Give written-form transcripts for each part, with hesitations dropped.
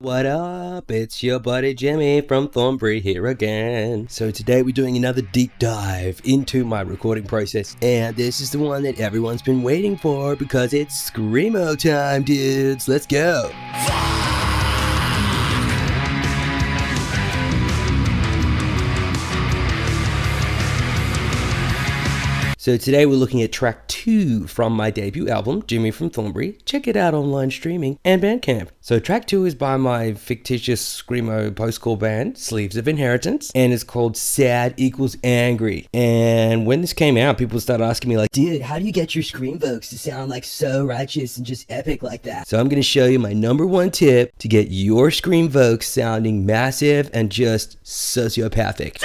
What up? It's your buddy Jimmy from Thornbury here again. So today we're doing another deep dive into my recording process, and this is the one that everyone's been waiting for because it's Screamo time, dudes. Let's go. So today we're looking at track 2 from my debut album, Jimmy from Thornbury. Check it out online streaming and Bandcamp. So track 2 is by my fictitious Screamo post-core band, Sleeves of Inheritance, and it's called Sad Equals Angry. And when this came out, people started asking me like, dude, how do you get your scream vocals to sound like so righteous and just epic like that? So I'm going to show you my number 1 tip to get your scream vocals sounding massive and just sociopathic.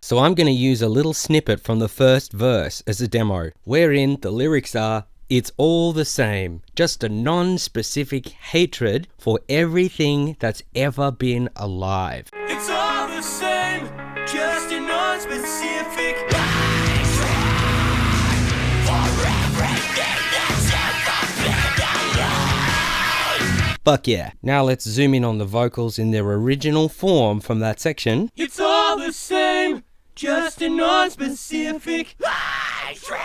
So I'm going to use a little snippet from the first verse as a demo, wherein the lyrics are, "It's all the same, just a non-specific hatred for everything that's ever been alive." It's all the same, just a non-specific Fuck yeah. Now let's zoom in on the vocals in their original form from that section. It's all the same, just a non-specific hatred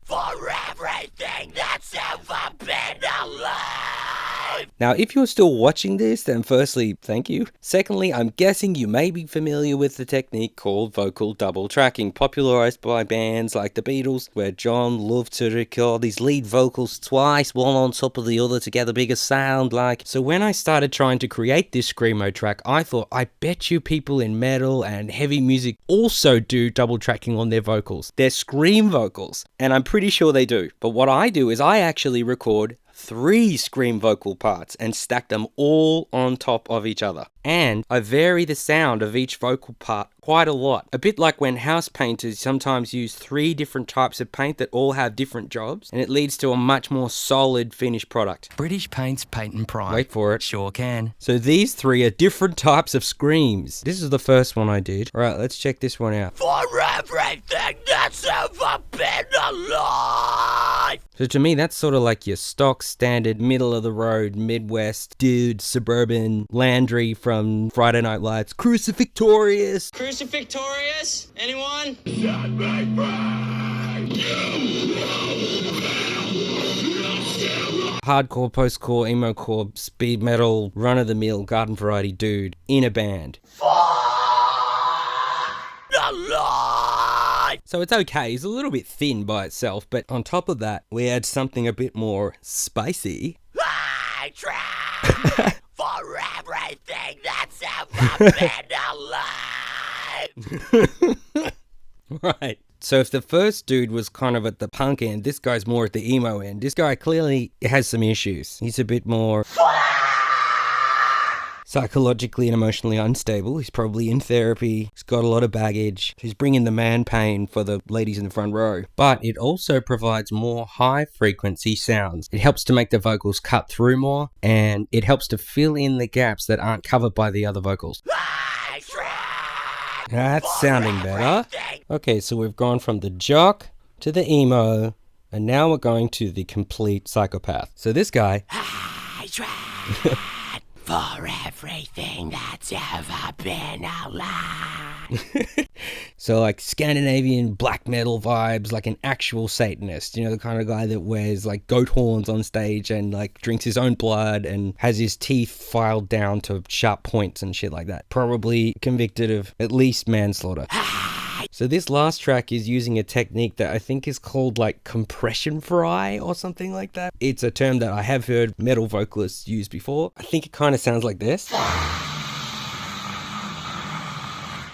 for everything that's ever been alive. Now, if you're still watching this, then firstly, thank you. Secondly, I'm guessing you may be familiar with the technique called vocal double tracking, popularized by bands like the Beatles, where John loved to record his lead vocals twice, one on top of the other to get a bigger sound like. So when I started trying to create this Screamo track, I thought, I bet you people in metal and heavy music also do double tracking on their vocals. Their scream vocals. And I'm pretty sure they do. But what I do is I actually record 3 scream vocal parts and stack them all on top of each other. And I vary the sound of each vocal part quite a lot. A bit like when house painters sometimes use 3 different types of paint that all have different jobs, and it leads to a much more solid finished product. British Paints Paint and Prime. Wait for it. Sure can. So these 3 are different types of screams. This is the first one I did. Alright, let's check this one out. For everything that's ever been alive. So to me, that's sort of like your stock, standard, middle of the road, Midwest, dude, suburban, Landry from Friday Night Lights, Crucifixtorious. Crucifixtorious? Anyone? Hardcore, post-core, emo-core, speed metal, run-of-the-mill, garden variety dude in a band. Alive. So it's okay, it's a little bit thin by itself, but on top of that, we add something a bit more spicy. Hatred for everything that's ever been alive. Right. So if the first dude was kind of at the punk end, this guy's more at the emo end. This guy clearly has some issues. He's a bit more psychologically and emotionally unstable. He's probably in therapy. He's got a lot of baggage. He's bringing the man pain for the ladies in the front row. But it also provides more high frequency sounds. It helps to make the vocals cut through more, and it helps to fill in the gaps that aren't covered by the other vocals. That's sounding better. Okay, so we've gone from the jock to the emo, and now we're going to the complete psychopath. So this guy... For everything that's ever been alive. So like Scandinavian black metal vibes, like an actual Satanist, you know, the kind of guy that wears like goat horns on stage and like drinks his own blood and has his teeth filed down to sharp points and shit like that. Probably convicted of at least manslaughter. So this last track is using a technique that I think is called like compression fry or something like that. It's a term that I have heard metal vocalists use before. I think it kind of sounds like this.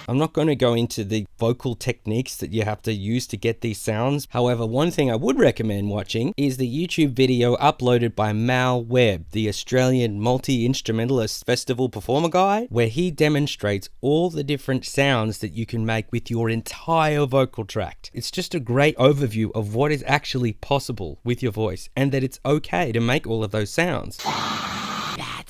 I'm not going to go into the vocal techniques that you have to use to get these sounds. However, one thing I would recommend watching is the YouTube video uploaded by Mal Webb, the Australian multi-instrumentalist festival performer guy, where he demonstrates all the different sounds that you can make with your entire vocal tract. It's just a great overview of what is actually possible with your voice, and that it's okay to make all of those sounds. That's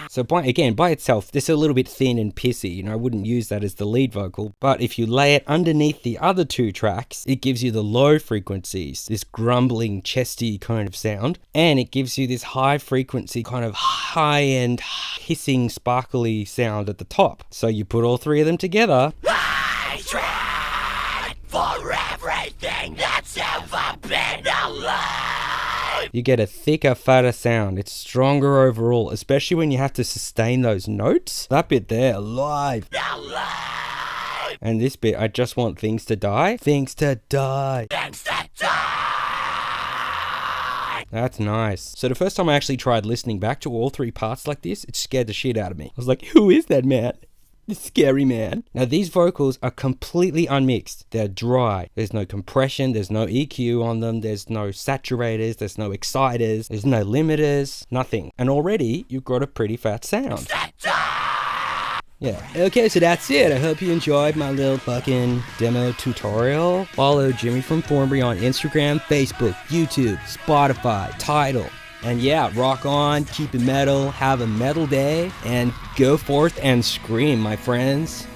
So by itself, this is a little bit thin and pissy, I wouldn't use that as the lead vocal, but if you lay it underneath the other two tracks, it gives you the low frequencies, this grumbling, chesty kind of sound, and it gives you this high frequency, kind of high-end, hissing, sparkly sound at the top. So you put all three of them together. I tried for everything that's ever been alive. You get a thicker, fatter sound. It's stronger overall, especially when you have to sustain those notes. That bit there, alive. And this bit, I just want things to die. Things to die. Things to die. That's nice. So the first time I actually tried listening back to all three parts like this, it scared the shit out of me. I was like, who is that man? The scary man. Now these vocals are completely unmixed. They're dry. There's no compression, there's no EQ on them, there's no saturators, there's no exciters, there's no limiters, nothing. And already you've got a pretty fat sound. Yeah. Okay, so that's it. I hope you enjoyed my little fucking demo tutorial. Follow Jimmy from Thornbury on Instagram, Facebook, YouTube, Spotify, Tidal. And yeah, rock on, keep it metal, have a metal day, and go forth and scream, my friends.